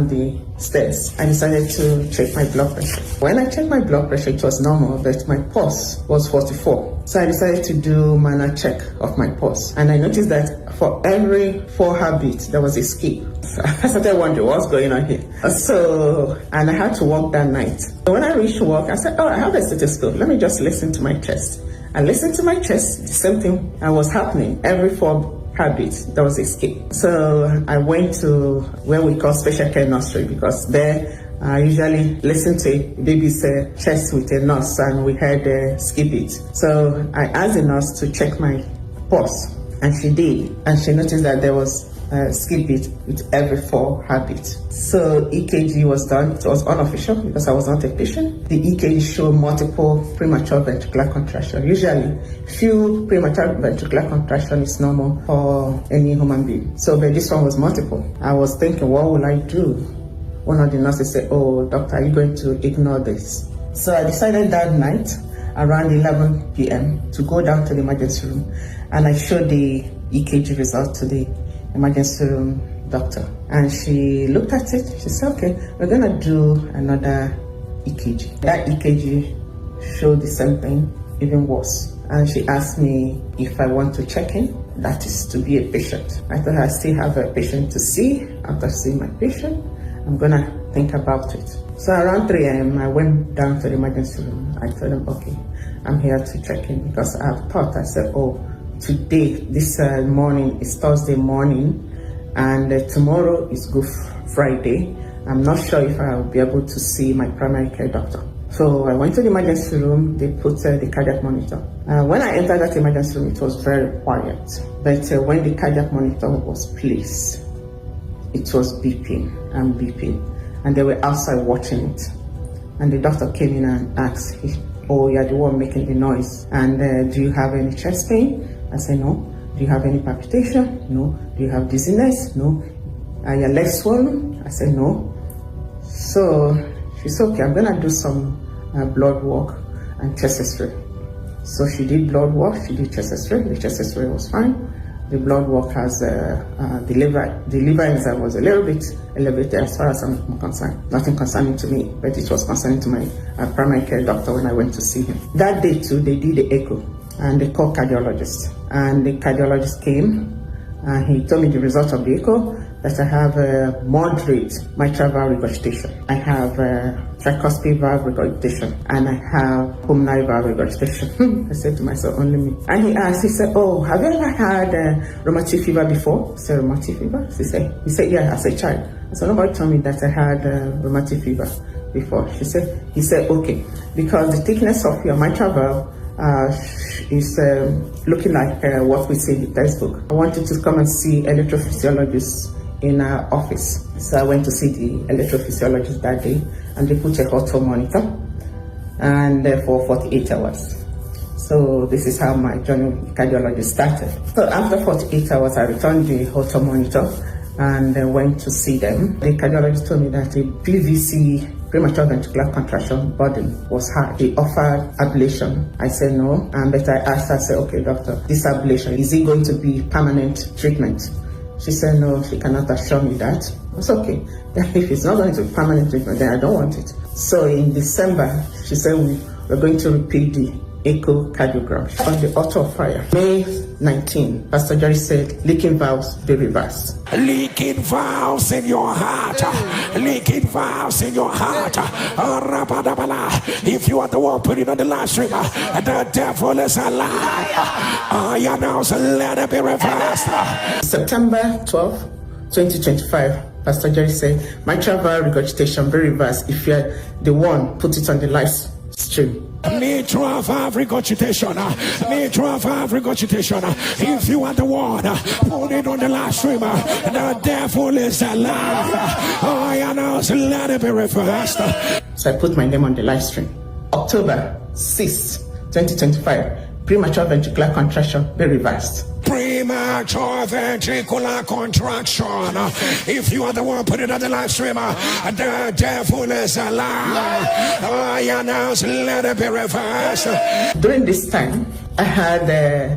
down the stairs, I decided to check my blood pressure. When I checked my blood pressure, it was normal, but my pulse was 44. So I decided to do manual check of my pulse. And I noticed that for every 4 heartbeats, there was a skip. So I started wondering what's going on here. And I had to work that night. So when I reached work, I said, I have a stethoscope. Let me just listen to my chest. I listened to my chest, the same thing was happening. Every 4 heartbeats, there was a skip. So I went to where we call special care nursery, because there I usually listen to a baby's chest with a nurse, and we had skip it. So I asked the nurse to check my pulse, and she did, and she noticed that there was skip it with every 4 heartbeats. So EKG was done. It was unofficial because I was not a patient. The EKG showed multiple premature ventricular contraction. Usually, few premature ventricular contraction is normal for any human being. So, but this one was multiple. I was thinking, what will I do? One of the nurses said, doctor, are you going to ignore this? So I decided that night, around 11 p.m., to go down to the emergency room, and I showed the EKG result to the emergency room doctor. And she looked at it, she said, okay, we're gonna do another EKG. That EKG showed the same thing, even worse. And she asked me if I want to check in, that is to be a patient. I thought I still have a patient to see. After seeing my patient, I'm gonna think about it. So around 3 a.m., I went down to the emergency room. I told them, okay, I'm here to check in, because I said, today, this morning is Thursday morning, and tomorrow is Good Friday. I'm not sure if I'll be able to see my primary care doctor. So I went to the emergency room. They put the cardiac monitor. When I entered that emergency room, it was very quiet. But when the cardiac monitor was placed, it was beeping and beeping, and they were outside watching it. And the doctor came in and asked, you're the one making the noise, and do you have any chest pain? I said, no. Do you have any palpitation? No. Do you have dizziness? No. Are your legs swollen? I said, no. So she said, okay, I'm gonna do some blood work and chest x-ray. So she did blood work, she did chest x-ray. The chest x-ray was fine. The blood work has the liver enzyme was a little bit elevated as far as I'm concerned. Nothing concerning to me, but it was concerning to my primary care doctor when I went to see him. That day too, they did the echo, and they called cardiologist. And the cardiologist came, and he told me the result of the echo, that I have a moderate mitral valve regurgitation. I have tricuspid valve regurgitation, and I have pulmonary valve regurgitation. I said to myself, only me. And he asked, he said, have you ever had rheumatic fever before? I said, rheumatic fever? He said, yeah, as a child. I said, nobody told me that I had rheumatic fever before. He said, okay, because the thickness of your mitral valve is looking like what we see in the textbook. I wanted to come and see electrophysiologist in our office. So I went to see the electrophysiologist that day, and they put a Holter monitor, and for 48 hours. So this is how my journey with cardiologist started. So after 48 hours, I returned the Holter monitor and went to see them. The cardiologist told me that the PVC, premature ventricular contraction burden, was high. They offered ablation. I said no, but I asked her, I said, okay, doctor, this ablation, is it going to be permanent treatment? She said no, she cannot assure me that. It's okay. If it's not going to be permanent treatment, then I don't want it. So in December, she said we're going to repeat the echocardiogram on the altar of fire. May 19, Pastor Jerry said, leaking valves be reversed. Leaking valves in your heart. Leaking valves in your heart. If you are the one putting on the live stream, the devil is a liar. I announce, let it be reversed. September 12, 2025, Pastor Jerry said, mitral valve regurgitation be reversed if you're the one put it on the live stream. Mitral valve regurgitation. Mitral valve regurgitation. If you are the one put it on the live stream, the devil is a liar. I announce, let it be reversed. So I put my name on the live stream. October 6, 2025, premature ventricular contraction be reversed. Premature ventricular contraction. If you are the one put it on the live stream, the devil is a liar. I announce, let it be reversed. During this time, I had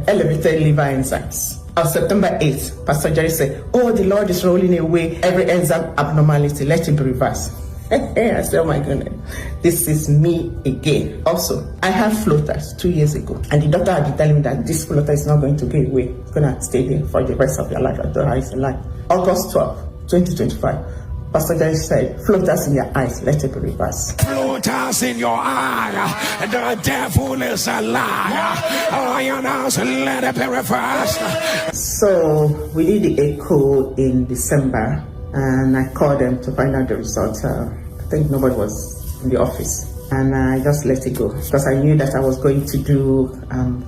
elevated liver enzymes. On September 8th, Pastor Jerry said, "Oh, the Lord is rolling away every enzyme abnormality. Let it be reversed." I said, "Oh my goodness, this is me again." Also, I had floaters 2 years ago, and the doctor had been telling me that this floater is not going to go away. It's going to stay there for the rest of your life. I don't know how it's alive. August 12, 2025, Pastor Jerry said, "Floaters in your eyes, let it be reversed." Floaters in your eye, the devil is a liar. Iron house, let it be reversed. So we did the echo in December, and I called them to find out the results. I think nobody was in the office, and I just let it go because I knew that I was going to do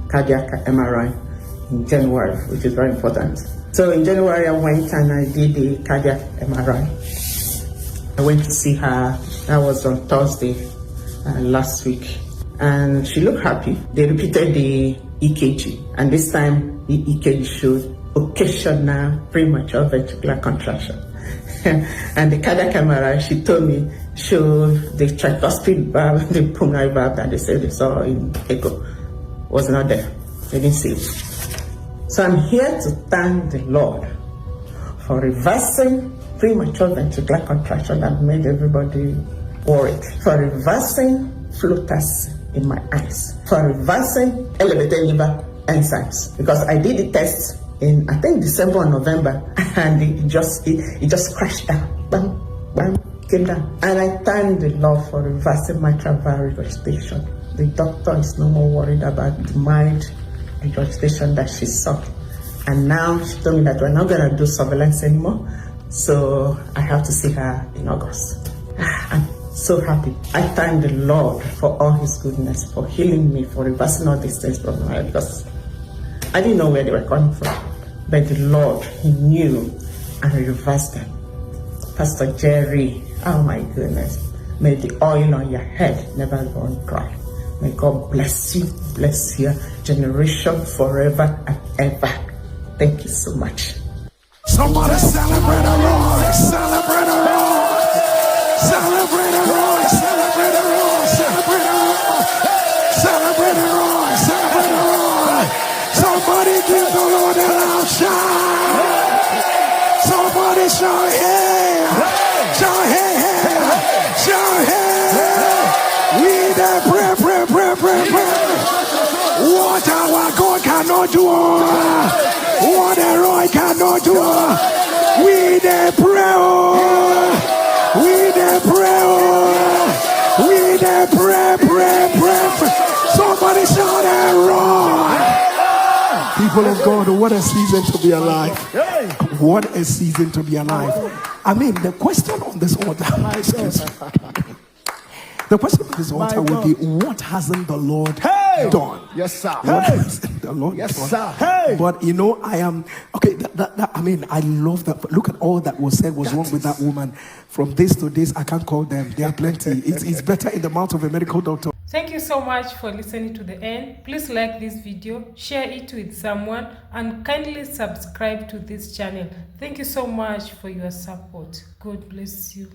cardiac MRI in January, which is very important. So in January, I went and I did the cardiac MRI. I went to see her. That was on Thursday last week, and she looked happy. They repeated the EKG, and this time the EKG showed occasional premature ventricular contraction. And the cardiac MRI, she told me, showed the tricuspid valve, the pulmonary valve that they said they saw in echo was not there. They didn't see it. So I'm here to thank the Lord for reversing premature ventricular contraction that made everybody worried, for reversing floaters in my eyes, for reversing elevated liver enzymes, because I did the test in, I think, December or November, and it just crashed down. Bam, bam, came down. And I thank the Lord for reversing mitral valve regurgitation. The doctor is no more worried about the mild regurgitation that she saw. And now she told me that we're not going to do surveillance anymore. So I have to see her in August. I'm so happy. I thank the Lord for all his goodness, for healing me, for reversing all these things from my life, because I didn't know where they were coming from. But the Lord, he knew, and he reversed them. Pastor Jerry, oh my goodness, may the oil on your head never run dry. May God bless you, bless your generation forever and ever. Thank you so much. Somebody celebrate a Lord, celebrate a Lord, celebrate a Lord, celebrate a Lord, celebrate a Lord, celebrate a Lord, celebrate a Lord. Somebody give the Lord a loud shout. Somebody shout hey, shout hey, shout hey. We the pray. What our God cannot do, what the Lord cannot do. We the pray, we the pray, we the pray. Somebody shout and roar. People of God, what a season to be alive. What a season to be alive. I mean, the question on this altar, the question on this altar will be, what hasn't the Lord done? Yes, sir. What hasn't the Lord Yes, done? sir. Hey. But you know, I am okay. I mean, I love that. Look at all that was said was wrong with that woman. From this to this, I can't call them. There are plenty. It's better in the mouth of a medical doctor. Thank you so much for listening to the end. Please like this video, share it with someone, and kindly subscribe to this channel. Thank you so much for your support. God bless you.